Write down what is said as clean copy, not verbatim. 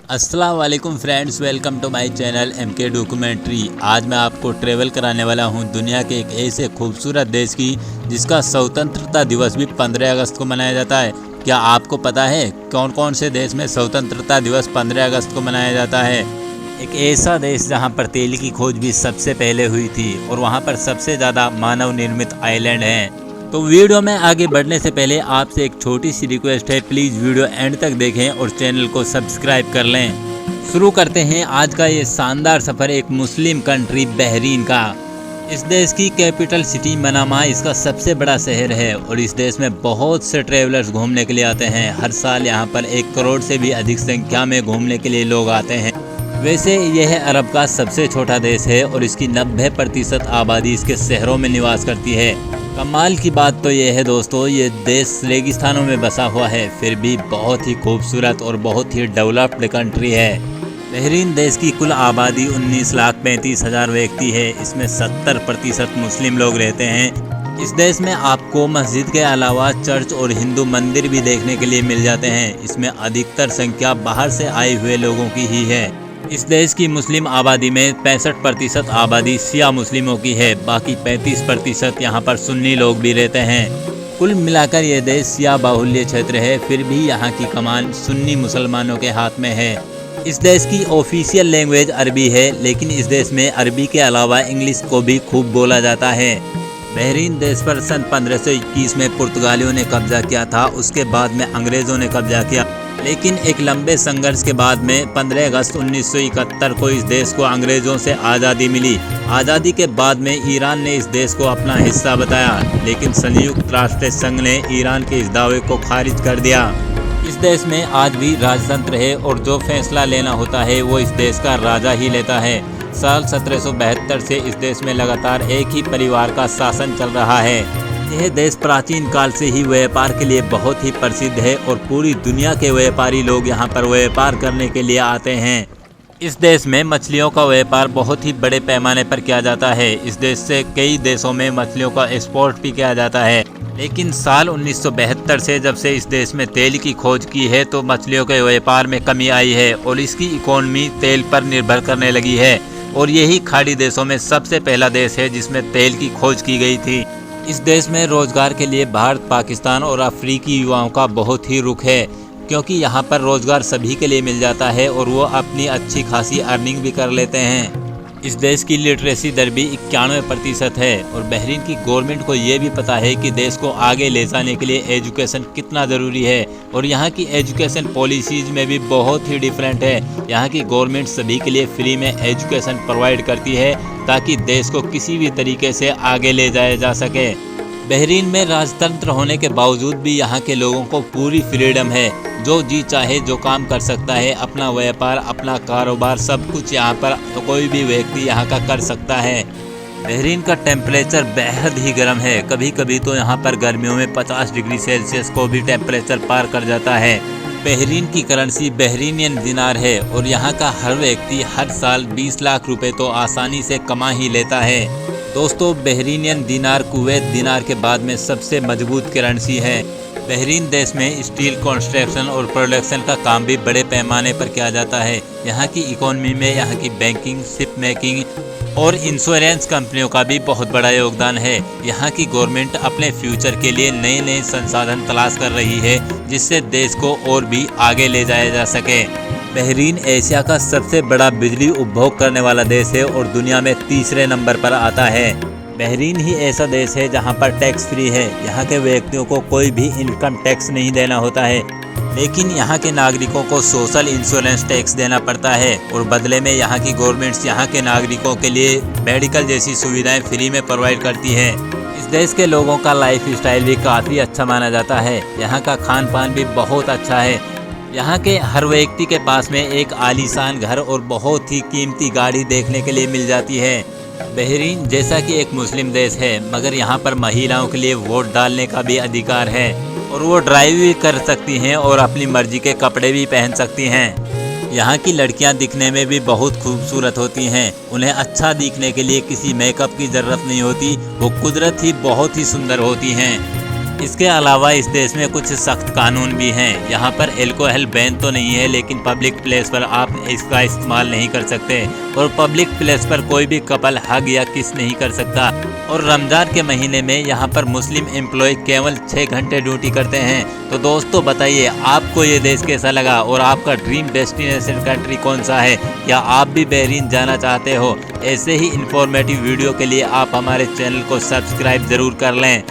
अस्सलाम वालेकुम friends, welcome to my channel MK documentary. आज मैं आपको ट्रेवल कराने वाला हूं दुनिया के एक ऐसे खूबसूरत देश की जिसका स्वतंत्रता दिवस भी 15 अगस्त को मनाया जाता है। क्या आपको पता है कौन कौन से देश में स्वतंत्रता दिवस 15 अगस्त को मनाया जाता है? एक ऐसा देश जहां पर तेल की खोज भी सबसे पहले हुई थी और वहां पर सबसे ज़्यादा मानव निर्मित आइलैंड हैं। तो वीडियो में आगे बढ़ने से पहले आपसे एक छोटी सी रिक्वेस्ट है, प्लीज़ वीडियो एंड तक देखें और चैनल को सब्सक्राइब कर लें। शुरू करते हैं आज का ये शानदार सफ़र एक मुस्लिम कंट्री बहरीन का। इस देश की कैपिटल सिटी मनामा इसका सबसे बड़ा शहर है और इस देश में बहुत से ट्रैवलर्स घूमने के लिए आते हैं। हर साल यहाँ पर 1 करोड़ से भी अधिक संख्या में घूमने के लिए लोग आते हैं। वैसे यह अरब का सबसे छोटा देश है और इसकी 90% आबादी इसके शहरों में निवास करती है। कमाल की बात तो यह है दोस्तों, ये देश रेगिस्तानों में बसा हुआ है, फिर भी बहुत ही खूबसूरत और बहुत ही डेवलप्ड कंट्री है। बहरीन देश की कुल आबादी 19,35,000 व्यक्ति है। इसमें 70% मुस्लिम लोग रहते हैं। इस देश में आपको मस्जिद के अलावा चर्च और हिंदू मंदिर भी देखने के लिए मिल जाते हैं। इसमें अधिकतर संख्या बाहर से आए हुए लोगों की ही है। इस देश की मुस्लिम आबादी में 65% आबादी शिया मुस्लिमों की है, बाकी 35% यहाँ पर सुन्नी लोग भी रहते हैं। कुल मिलाकर यह देश शिया बाहुल्य क्षेत्र है, फिर भी यहाँ की कमान सुन्नी मुसलमानों के हाथ में है। इस देश की ऑफिशियल लैंग्वेज अरबी है, लेकिन इस देश में अरबी के अलावा इंग्लिश को भी खूब बोला जाता है। बहरीन देश पर सन 1521 में पुर्तगालियों ने कब्जा किया था, उसके बाद में अंग्रेज़ों ने कब्जा किया, लेकिन एक लंबे संघर्ष के बाद में 15 अगस्त 1971 को इस देश को अंग्रेज़ों से आज़ादी मिली। आज़ादी के बाद में ईरान ने इस देश को अपना हिस्सा बताया, लेकिन संयुक्त राष्ट्र संघ ने ईरान के इस दावे को खारिज कर दिया। इस देश में आज भी राजतंत्र है और जो फैसला लेना होता है वो इस देश का राजा ही लेता है। साल 1772 से इस देश में लगातार एक ही परिवार का शासन चल रहा है। यह देश प्राचीन काल से ही व्यापार के लिए बहुत ही प्रसिद्ध है और पूरी दुनिया के व्यापारी लोग यहाँ पर व्यापार करने के लिए आते हैं। इस देश में मछलियों का व्यापार बहुत ही बड़े पैमाने पर किया जाता है। इस देश से कई देशों में मछलियों का एक्सपोर्ट भी किया जाता है, लेकिन साल 1972 से जब से इस देश में तेल की खोज की है तो मछलियों के व्यापार में कमी आई है और इसकी इकोनॉमी तेल पर निर्भर करने लगी है। और यही खाड़ी देशों में सबसे पहला देश है जिसमें तेल की खोज की गई थी। इस देश में रोजगार के लिए भारत, पाकिस्तान और अफ्रीकी युवाओं का बहुत ही रुख है, क्योंकि यहाँ पर रोजगार सभी के लिए मिल जाता है और वो अपनी अच्छी खासी अर्निंग भी कर लेते हैं। इस देश की लिटरेसी दर भी 91% है और बहरीन की गवर्नमेंट को ये भी पता है कि देश को आगे ले जाने के लिए एजुकेशन कितना ज़रूरी है और यहाँ की एजुकेशन पॉलिसीज़ में भी बहुत ही डिफरेंट है। यहाँ की गवर्नमेंट सभी के लिए फ्री में एजुकेशन प्रोवाइड करती है ताकि देश को किसी भी तरीके से आगे ले जाया जा सके। बहरीन में राजतंत्र होने के बावजूद भी यहाँ के लोगों को पूरी फ्रीडम है, जो जी चाहे जो काम कर सकता है। अपना व्यापार, अपना कारोबार, सब कुछ यहाँ पर कोई भी व्यक्ति यहाँ का कर सकता है। बहरीन का टेम्परेचर बेहद ही गर्म है, कभी कभी तो यहाँ पर गर्मियों में 50 डिग्री सेल्सियस को भी टेम्परेचर पार कर जाता है। बहरीन की करेंसी बहरीनियन दिनार है और यहाँ का हर व्यक्ति हर साल 20 लाख रुपए तो आसानी से कमा ही लेता है। दोस्तों, बहरीनियन दिनार कुवैत दिनार के बाद में सबसे मजबूत करेंसी है। बहरीन देश में स्टील कंस्ट्रक्शन और प्रोडक्शन का काम भी बड़े पैमाने पर किया जाता है। यहाँ की इकोनॉमी में यहाँ की बैंकिंग, शिप मेकिंग और इंश्योरेंस कंपनियों का भी बहुत बड़ा योगदान है। यहाँ की गवर्नमेंट अपने फ्यूचर के लिए नए नए संसाधन तलाश कर रही है, जिससे देश को और भी आगे ले जाया जा सके। बहरीन एशिया का सबसे बड़ा बिजली उपभोग करने वाला देश है और दुनिया में 3रे नंबर पर आता है। बहरीन ही ऐसा देश है जहां पर टैक्स फ्री है। यहाँ के व्यक्तियों को कोई भी इनकम टैक्स नहीं देना होता है, लेकिन यहाँ के नागरिकों को सोशल इंश्योरेंस टैक्स देना पड़ता है और बदले में यहाँ की गवर्नमेंट्स यहाँ के नागरिकों के लिए मेडिकल जैसी सुविधाएं फ्री में प्रोवाइड करती है। इस देश के लोगों का लाइफ स्टाइल भी काफ़ी अच्छा माना जाता है। यहाँ का खान पान भी बहुत अच्छा है। यहाँ के हर व्यक्ति के पास में एक आलीशान घर और बहुत ही कीमती गाड़ी देखने के लिए मिल जाती है। बहरीन जैसा कि एक मुस्लिम देश है, मगर यहाँ पर महिलाओं के लिए वोट डालने का भी अधिकार है और वो ड्राइव भी कर सकती हैं और अपनी मर्जी के कपड़े भी पहन सकती हैं। यहाँ की लड़कियाँ दिखने में भी बहुत खूबसूरत होती हैं। उन्हें अच्छा दिखने के लिए किसी मेकअप की ज़रूरत नहीं होती, वो कुदरत ही बहुत ही सुंदर होती हैं। इसके अलावा इस देश में कुछ सख्त कानून भी हैं। यहाँ पर अल्कोहल बैन तो नहीं है, लेकिन पब्लिक प्लेस पर आप इसका इस्तेमाल नहीं कर सकते और पब्लिक प्लेस पर कोई भी कपल हग या किस नहीं कर सकता। और रमज़ान के महीने में यहाँ पर मुस्लिम एम्प्लॉय केवल 6 घंटे ड्यूटी करते हैं। तो दोस्तों बताइए आपको ये देश कैसा लगा और आपका ड्रीम डेस्टिनेशन कंट्री कौन सा है, या आप भी बहरीन जाना चाहते हो? ऐसे ही इंफॉर्मेटिव वीडियो के लिए आप हमारे चैनल को सब्सक्राइब ज़रूर कर लें।